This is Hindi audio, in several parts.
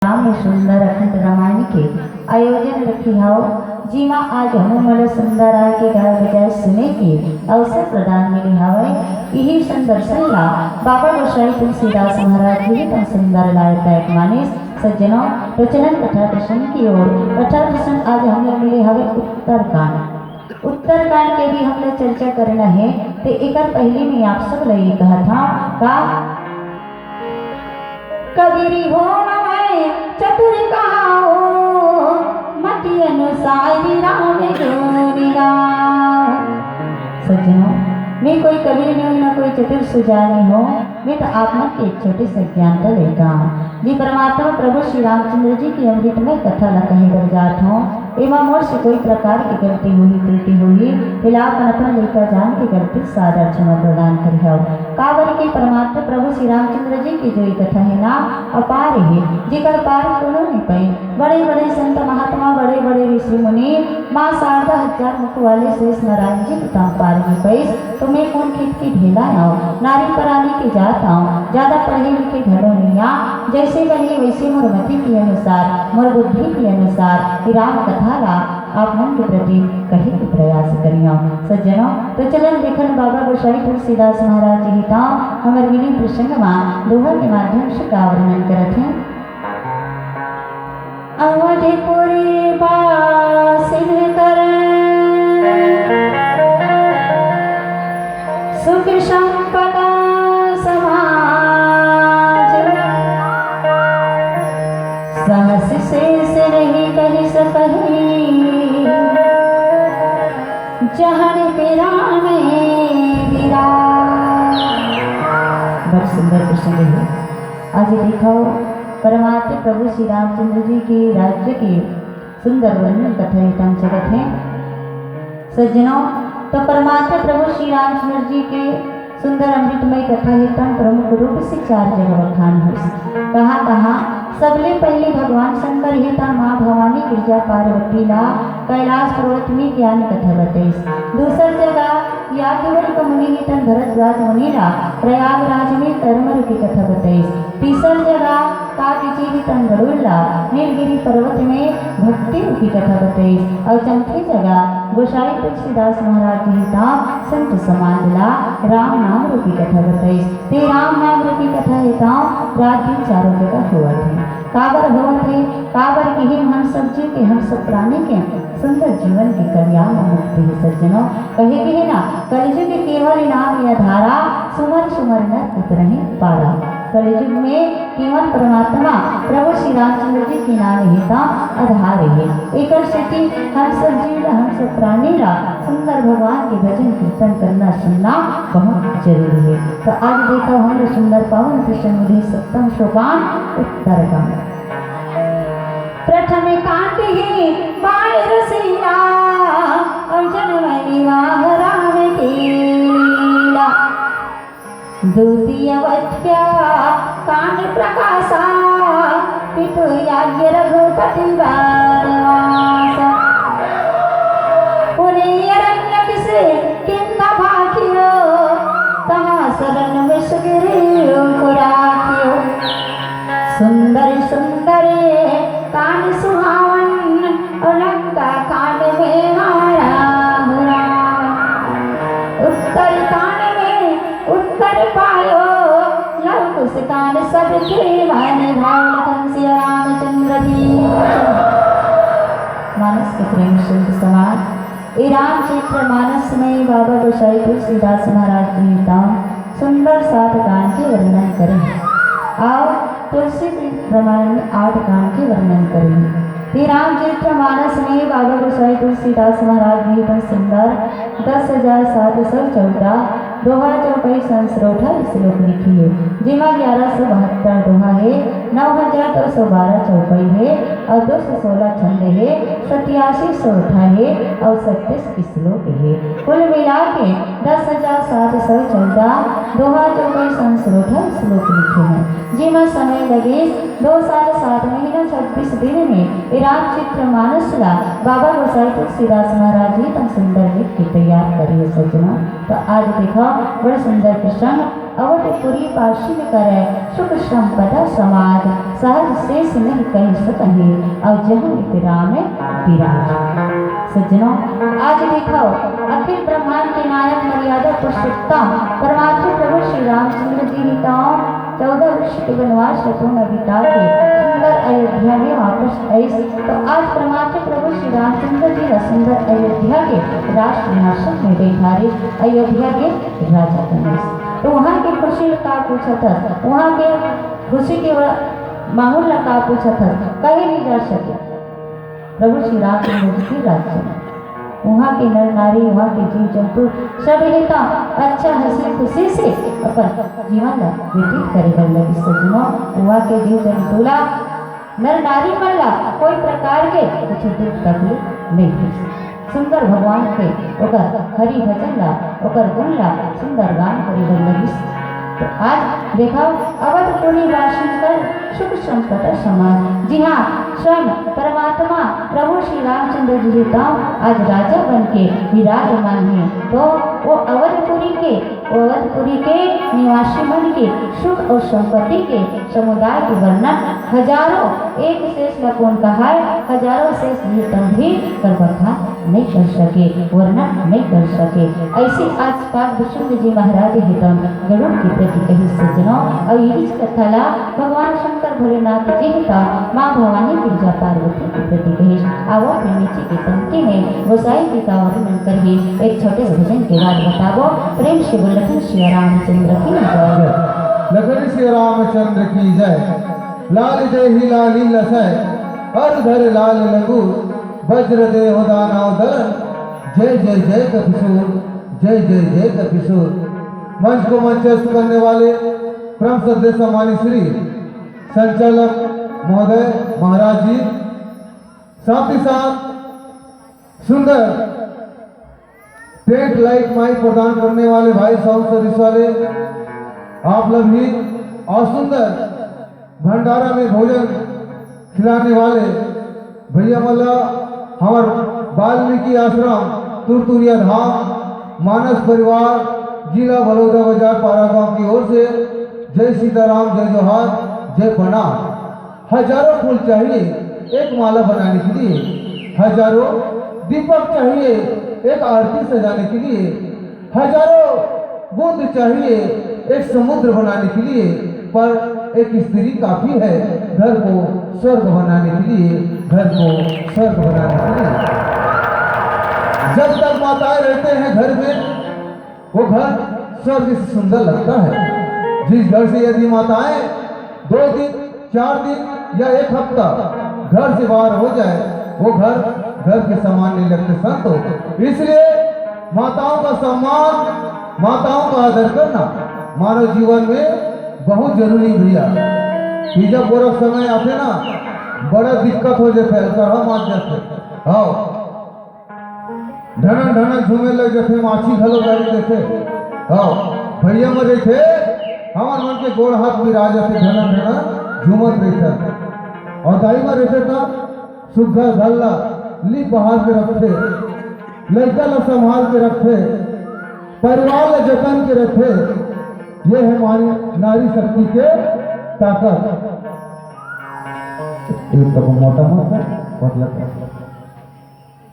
राम सुंदर अखंड रामायण के आयोजन रखी हाओ जीमा आज हनुमल सुंदर आय के गाय बजाय सुने के अवसर प्रदान मिली हावे। यही संदर्शन ला बाबा गोसाई तुलसीदास महाराज जी तम सुंदर लायक मानिस सज्जनों प्रचलन कथा प्रसंग की ओर कथा प्रसंग आज हम लोग मिले हवे उत्तरकांड के भी हम लोग चर्चा करना है। तो एक पहले में आप सब लगे कहा था का कबीरी हो चतुर कहाओ मति अनुसार राम जोनिगा। सज्जनों मैं कोई कबीर नहीं हूँ ना कोई चतुर सुजानी हो, मैं तो आप मन के एक छोटे से ज्ञान का लेगा जी परमात्मा प्रभु श्री रामचंद्र जी की अमृतमय कथा ला कहे कर जात हूँ। एवं मोर से कोई प्रकार की गलती हुई त्रुटि हुई फिलहाल अपना लेकर जान की गलती सादा क्षमा प्रदान करियो। कावर के परमात्मा प्रभु श्री रामचंद्र जी की जो ये कथा है ना अपार है जिकर पार कोनो नहीं पाई। बड़े बड़े संत महात्मा बड़े बड़े ऋषि मुनि माँ 10,000 मुख वाले शेष नारायण जी पिता पार नहीं पाई। तो मैं कौन खिट की ढेला आओ नारी परानी की जात आओ ज्यादा पढ़े लिखे घरों नहीं आ जैसे बने वैसे मोर मति के अनुसार मोर बुद्धि के अनुसार राम कथा ला आप मन के प्रति कहे के प्रयास करियो। सज्जनों तो चलन देखन बाबा गोसाई तुलसीदास महाराज जी हिता हमर विनी प्रसंग में दोहा के माध्यम से का वर्णन करत हैं। अवधपुरी बासिन कर सुख संपदा समाज सहस शेष रही कही सकही जहन पिरान बहुत सुंदर प्रसंग है। आज देखो परमात्मा प्रभु श्री रामचंद्र जी के राज्य के सुंदर वर्णन कथा इतम जगत है। सज्जनों तो परमात्मा प्रभु श्री रामचंद्र जी के सुंदर अमृतमय कथा हितम प्रमुख रूप से 4 जगह बखान हो। कहाँ सबले पहले भगवान शंकर हिता माँ भवानी गिरजा पार्वती ला कैलाश पर्वत में ज्ञान कथा बताई। दूसर जगह याज्ञवल्क्य मुनि हितन भरद्वाज मुनि ला प्रयागराज में कर्म रूपी कथा बताई। तीसर जगह काकजी हितन गरुड़ नीलगिरी पर्वत में भक्ति रूपी कथा बताई। और चौथी जगह गोसाई तुलसीदास महाराज जी हिता संत समाज ला राम नाम रूपी कथा बताई। ते राम नाम रूपी कथा हिता रात दिन 4 जगह हुआ थे। काबर हुआ थे काबर की ही हम सब जीव के हम सब प्राणी के सुंदर जीवन की कल्याण मुक्ति है। सज्जनों कहे कि है ना कलयुग के केवल नाम या धारा सुमर सुमर न उतरहि पारा। कलयुग में केवल परमात्मा प्रभु श्री रामचंद्र जी के नाम हिता आधार है। एक स्थिति हम सब जीव हम सब प्राणी ला सुंदर भगवान के भजन कीर्तन करना सुनना बहुत जरूरी है। तो आज देखो हम सुंदर पावन प्रसंग 7वां सोपान उत्तरकांड। प्रथम कांड ही बाण रसिया अर्जुन विवाह राम की लीला। द्वितीय वत्या कांड प्रकाशा पितु याज्ञ रघुपति वनवासा। पुण्य अरण्य से किन्ना भाकियो तहाँ शरण विषगिरी को राखियो। सुंदर सुंदर कांड सुहावन लंका कांड में मारा हुआ। उत्तर कांड में उत्तर पायो लव कुश कांड सबके मन भाव लखन सिया रामचंद्र की। मानस के प्रेम सुंदर समाज ये रामचरित्र मानस में बाबा गोसाई तुलसीदास महाराज जी का सुंदर 7 कांड के वर्णन करें। आओ तुलसी रामायण में 8 कांड के वर्णन करेंगे। रामचरित्र मानस में बाबा गोसाई तुलसीदास महाराज जी पर सुंदर 10,714 दोहा चौपाई संस्रोठा श्लोक लिखी है जिमा 1172 दोहा है 9,212 चौपाई है और 216 छंद है 87 सोठा है और 37 श्लोक है। कुल मिला के 10,714 दोहा चौपाई संस्रोठा श्लोक लिखे हैं जिमा समय लगे 2 साल 7 महीना 26 दिन में रामचरित्र मानस ला बाबा गोसाई तुलसीदास महाराज जी तक सुंदर लिख के तैयार करिए। सज्जनों तो आज देखो बड़ा सुंदर प्रसंग अवधपुरी पाशी करे सुख संपदा समाज सहज शेष नहीं कह सकहे और जहाँ विराम विराज। सज्जनों, आज दिखाओ अखिल ब्रह्मांड के नायक मर्यादा पुरुषोत्तम परमात्मा प्रभु श्री रामचंद्र जी ही 14 वर्ष के वनवास पूर्ण बिता के सुंदर अयोध्या में वापस आए। तो आज परमात्मा प्रभु श्री रामचंद्र जी सुंदर अयोध्या के राज सिंहासन में बैठा रहे अयोध्या के राजा बने। तो वहाँ के खुशी का पूछा था, वहाँ के खुशी के माहौल का पूछा था, कहीं नहीं जा सके प्रभु श्री रामचंद्र जी की राज्य में। वहाँ के नर नारी, वहाँ के जीव जंतु सब लेता अच्छा हंसी खुशी से अपन जीवन व्यतीत करे लगी। सज्जनों, वहाँ के जीव जंतुला नर नारी मल्ला कोई प्रकार के कुछ दुख तकलीफ नहीं थी। सुंदर भगवान के ओकर हरि भजन ला ओकर गुण ला सुंदर गान करे लगी। तो आज देखो अवधपुरी वासिंकर सुख संपदा समाज। जी हाँ, स्वयं परमात्मा प्रभु श्री रामचंद्र जी का आज राजा बन के विराजमान है। तो वो अवधपुरी के निवासी मन के सुख और संपत्ति के समुदाय के वर्णन हजारों एक शेष न कौन कहा है, हजारों शेष भी कर बखान नहीं कर सके, वर्णन नहीं कर सके। ऐसे आज काल विष्णु जी महाराज हितम गरुड़ के प्रति कही। सज्जनों, और यही कथाला भगवान शंकर भोलेनाथ जी का माँ भवानी गिरजा पार्वती के प्रति कही। आवो फिर नीचे की पंक्ति में गोसाई जी का वर्णन करके एक छोटे से भजन के बाद बताओ। प्रेम से बोल लखन श्री रामचंद्र की जय। लखन श्री रामचंद्र की जय। लाल जय ही लाली लसय अधर लाल लघु वज्र देह दानव दलन जय जय जय कपिशोर जय जय जय कपिशोर। मंच को मंचस्थ करने वाले परम श्रद्धेय सम्मानित श्री संचालक महोदय महाराज जी, साथ ही साथ सुंदर टेंट लाइट माइक प्रदान करने वाले भाई साउंड सर्विस वाले आप लोग भी, और सुंदर भंडारा में भोजन खिलाने वाले भैया मल्ला हमारे वाल्मीकि आश्रम तुरतुरिया धाम मानस परिवार जिला बलौदा बाजार पारा गांव की ओर से जय सीताराम, जय जोहार, जय प्रणाम। हजारों फूल चाहिए एक माला बनाने के लिए, हजारों दीपक चाहिए एक आरती सजाने के लिए, हजारों बूंद चाहिए एक समुद्र बनाने के लिए, पर एक स्त्री काफी है घर को स्वर्ग बनाने के लिए, घर को स्वर्ग बनाने के लिए। जब तक माताएं रहते हैं घर में, वो घर स्वर्ग से सुंदर लगता है। जिस घर से यदि माताएं 2 दिन 4 दिन या 1 हफ्ता घर से बाहर हो जाए, वो घर के समान नहीं लगते संतो। इसलिए माताओं का सम्मान, माताओं का आदर करना मानव जीवन में बहुत जरूरी भैया। कि जब बुरा समय आते ना, बड़ा दिक्कत हो जाते, करहा मार जाते, हाँ ढनन ढनन झूमे लग जाते, माछी घलो गाड़ी देते, हाँ भैया में देखे हमारे मन के गोड़ हाथ मिरा जाते, ढनन ढनन झूमत रहते। और दाई में रहते था सुग्घर घल्ला ली बहार के रखते, लड़का ला संभाल के रखते, परिवार ला जतन के रखते। ये है हमारी नारी शक्ति के ताकत। एक तो मोटा मोटा पतला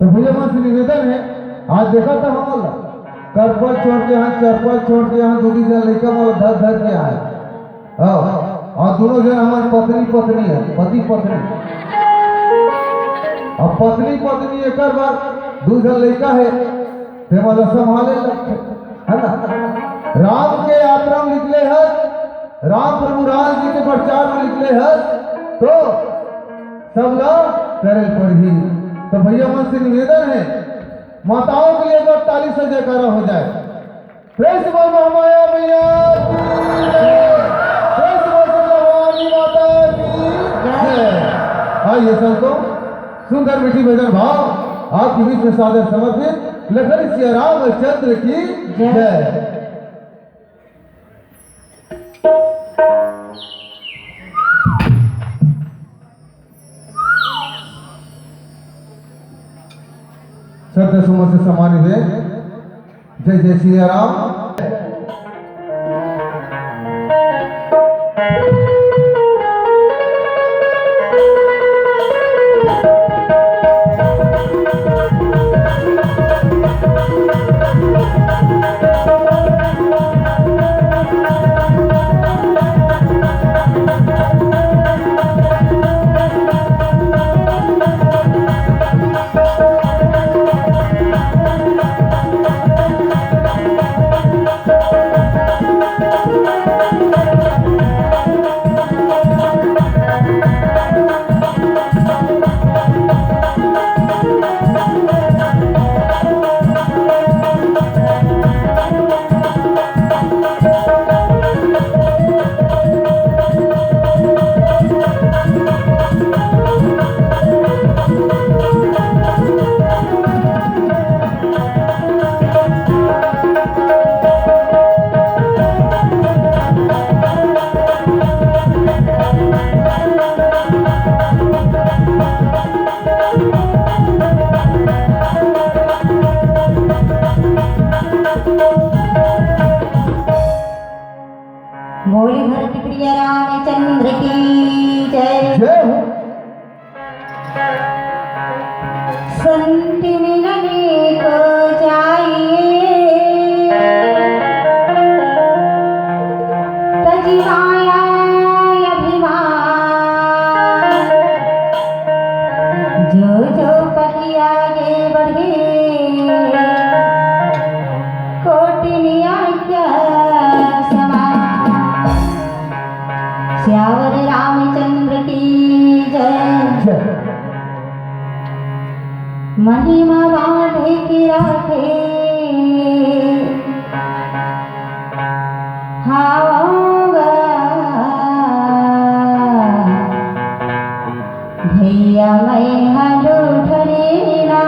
तो भैया मां से निवेदन है, आज देखा था हम करपल छोड़ के यहाँ, चरपल छोड़ के यहाँ 2 जन लड़का वाला धर धर के आए, और दोनों जन हमारे पत्नी है, पति पत्नी। अब पत्नी एक बार 2 जन लड़का है ते वाला संभाले लगते है ना। राम के यात्रा में निकले हैं, राम प्रभु राम जी के प्रचार में निकले हैं, तो सब लोग करे पढ़ी। तो भैया मन से निवेदन है, माताओं के लिए अगर ताली से जयकारा हो जाए। प्रेस बोल महामाया भैया की जय, प्रेस बोल भवानी माता की जय। आइए संतों, सुंदर मीठी भजन भाव आपके बीच में सादर समर्पित लखन श्री रामचंद्र की जय। श्रद्धा सुमन से सम्मानित है। जय जय श्री राम। संत मिलने को चाहिए तजी माया अभिमान जो जो पति आगे बढ़े कोटिनिया क्या समान श्यावर रामचंद्र की जय महिमा बांधे की राखे हाऊंगा भैया मैं हलो ठरेना